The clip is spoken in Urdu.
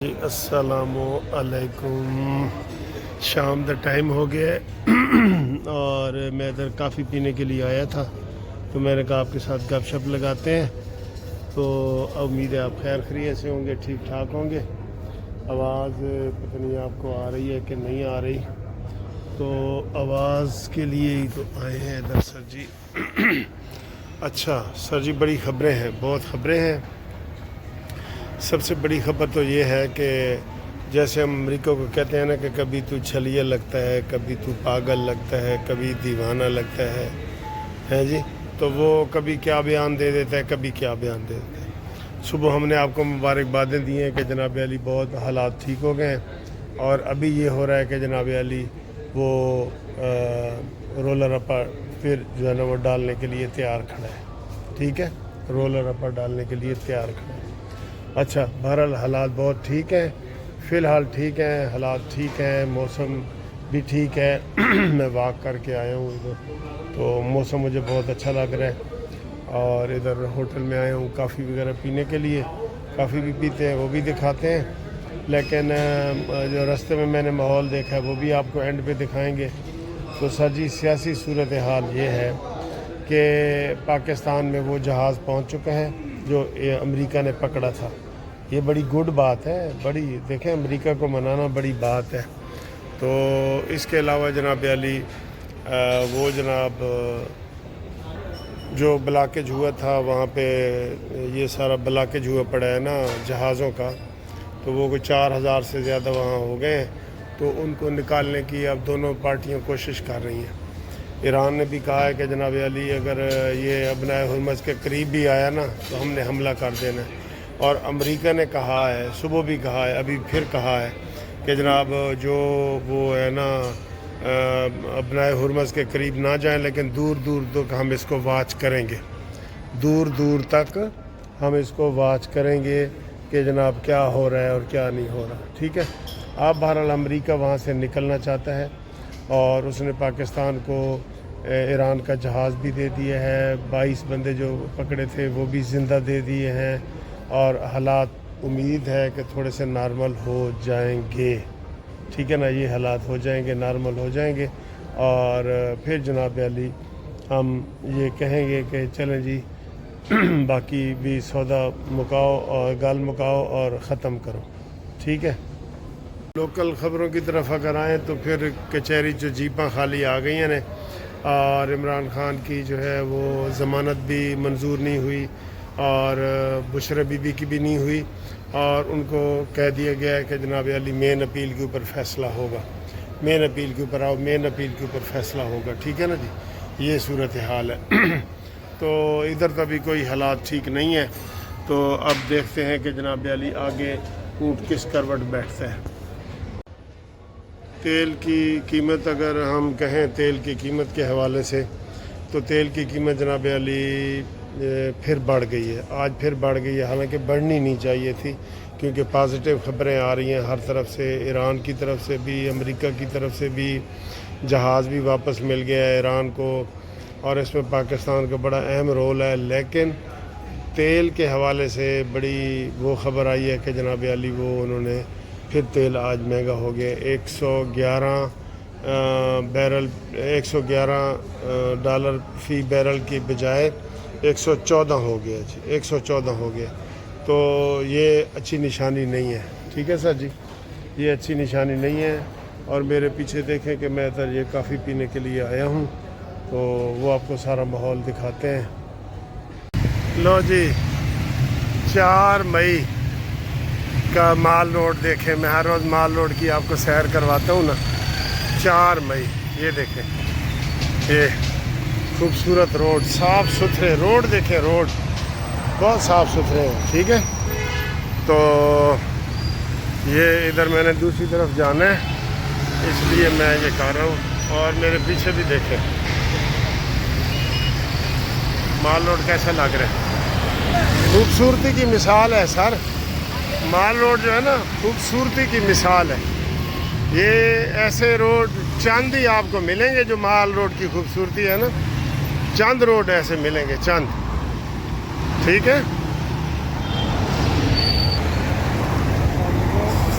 جی السلام علیکم۔ شام دا ٹائم ہو گیا ہے اور میں ادھر کافی پینے کے لیے آیا تھا، تو میں نے کہا آپ کے ساتھ گپ شپ لگاتے ہیں۔ تو امید ہے آپ خیر خیریت سے ہوں گے، ٹھیک ٹھاک ہوں گے۔ آواز پتہ نہیں آپ کو آ رہی ہے کہ نہیں آ رہی، تو آواز کے لیے ہی تو آئے ہیں ادھر سر جی۔ اچھا سر جی، بڑی خبریں ہیں، بہت خبریں ہیں۔ سب سے بڑی خبر تو یہ ہے کہ جیسے ہم امریکہ کو کہتے ہیں نا کہ کبھی تو چھلیہ لگتا ہے، کبھی تو پاگل لگتا ہے، کبھی دیوانہ لگتا ہے جی، تو وہ کبھی کیا بیان دے دیتا ہے، کبھی کیا بیان دے دیتا ہے۔ صبح ہم نے آپ کو مبارکبادیں دی ہیں کہ جناب علی بہت حالات ٹھیک ہو گئے ہیں، اور ابھی یہ ہو رہا ہے کہ جناب علی وہ رولر اپر پھر جو ہے نا وہ ڈالنے کے لیے تیار کھڑا ہے، ٹھیک ہے، رولر اپر ڈالنے کے لیے تیار کھڑا ہے۔ اچھا بہرحال حالات بہت ٹھیک ہیں، فی الحال ٹھیک ہیں، حالات ٹھیک ہیں، موسم بھی ٹھیک ہے۔ میں واک کر کے آیا ہوں ادھر، تو موسم مجھے بہت اچھا لگ رہا ہے، اور ادھر ہوٹل میں آیا ہوں کافی وغیرہ پینے کے لیے۔ کافی بھی پیتے ہیں، وہ بھی دکھاتے ہیں، لیکن جو راستے میں نے ماحول دیکھا ہے وہ بھی آپ کو اینڈ پہ دکھائیں گے۔ تو سر جی سیاسی صورتحال یہ ہے کہ پاکستان میں وہ جہاز پہنچ چکا ہے جو امریکہ نے پکڑا تھا۔ یہ بڑی گڈ بات ہے، بڑی دیکھیں امریکہ کو منانا بڑی بات ہے۔ تو اس کے علاوہ جناب علی وہ جناب جو بلاکیج ہوا تھا وہاں پہ، یہ سارا بلاکیج ہوا پڑا ہے نا جہازوں کا، تو وہ کوئی 4000 سے زیادہ وہاں ہو گئے ہیں، تو ان کو نکالنے کی اب دونوں پارٹیاں کوشش کر رہی ہیں۔ ایران نے بھی کہا ہے کہ جناب علی اگر یہ ابنائے ہرمز کے قریب بھی آیا نا تو ہم نے حملہ کر دینا ہے، اور امریکہ نے کہا ہے، صبح بھی کہا ہے، ابھی پھر کہا ہے کہ جناب جو وہ ہے نا ابنائے ہرمز کے قریب نہ جائیں، لیکن دور دور تک ہم اس کو واچ کریں گے، دور دور تک ہم اس کو واچ کریں گے کہ جناب کیا ہو رہا ہے اور کیا نہیں ہو رہا، ٹھیک ہے۔ اب بہرحال امریکہ وہاں سے نکلنا چاہتا ہے، اور اس نے پاکستان کو ایران کا جہاز بھی دے دیا ہے، 22 بندے جو پکڑے تھے وہ بھی زندہ دے دیے ہیں، اور حالات امید ہے کہ تھوڑے سے نارمل ہو جائیں گے، ٹھیک ہے نا، یہ حالات ہو جائیں گے، نارمل ہو جائیں گے، اور پھر جناب علی ہم یہ کہیں گے کہ چلیں جی باقی بھی سودا مکاؤ اور گال مکاؤ اور ختم کرو، ٹھیک ہے۔ لوکل خبروں کی طرف اگر آئیں تو پھر کچہری جو جیپاں خالی آ گئی ہیں، اور عمران خان کی جو ہے وہ ضمانت بھی منظور نہیں ہوئی، اور بشرا بی بی کی بھی نہیں ہوئی، اور ان کو کہہ دیا گیا ہے کہ جناب علی مین اپیل کے اوپر فیصلہ ہوگا، مین اپیل کے اوپر آؤ، مین اپیل کے اوپر فیصلہ ہوگا، ٹھیک ہے نا جی، یہ صورتحال ہے۔ تو ادھر تو ابھی کوئی حالات ٹھیک نہیں ہے، تو اب دیکھتے ہیں کہ جناب علی آگے اونٹ کس کروٹ بیٹھتا ہے۔ تیل کی قیمت اگر ہم کہیں تیل کی قیمت کے حوالے سے، تو تیل کی قیمت جناب علی پھر بڑھ گئی ہے، آج پھر بڑھ گئی ہے، حالانکہ بڑھنی نہیں چاہیے تھی، کیونکہ پازیٹیو خبریں آ رہی ہیں ہر طرف سے، ایران کی طرف سے بھی، امریکہ کی طرف سے بھی، جہاز بھی واپس مل گیا ہے ایران کو، اور اس میں پاکستان کا بڑا اہم رول ہے۔ لیکن تیل کے حوالے سے بڑی وہ خبر آئی ہے کہ جناب علی وہ انہوں نے پھر تیل آج مہنگا ہو گیا، 111 ڈالر فی بیرل کی بجائے 114 ہو گیا جی، 114 ہو گیا، تو یہ اچھی نشانی نہیں ہے، ٹھیک ہے سر جی، یہ اچھی نشانی نہیں ہے۔ اور میرے پیچھے دیکھیں کہ میں ادھر یہ کافی پینے کے لیے آیا ہوں، تو وہ آپ کو سارا ماحول دکھاتے ہیں۔ لو جی 4 مئی کا مال روڈ دیکھیں، میں ہر روز مال روڈ کی آپ کو سیر کرواتا ہوں نا۔ 4 مئی، یہ دیکھیں، یہ خوبصورت روڈ، صاف ستھرے روڈ دیکھیں، روڈ بہت صاف ستھرے ہیں، ٹھیک ہے۔ تو یہ ادھر میں نے دوسری طرف جانا ہے، اس لیے میں یہ کر رہا ہوں، اور میرے پیچھے بھی دیکھیں مال روڈ کیسا لگ رہا ہے، خوبصورتی کی مثال ہے سر، مال روڈ جو ہے نا خوبصورتی کی مثال ہے۔ یہ ایسے روڈ چند ہی آپ کو ملیں گے جو مال روڈ کی خوبصورتی ہے نا، چند روڈ ایسے ملیں گے، چند، ٹھیک ہے۔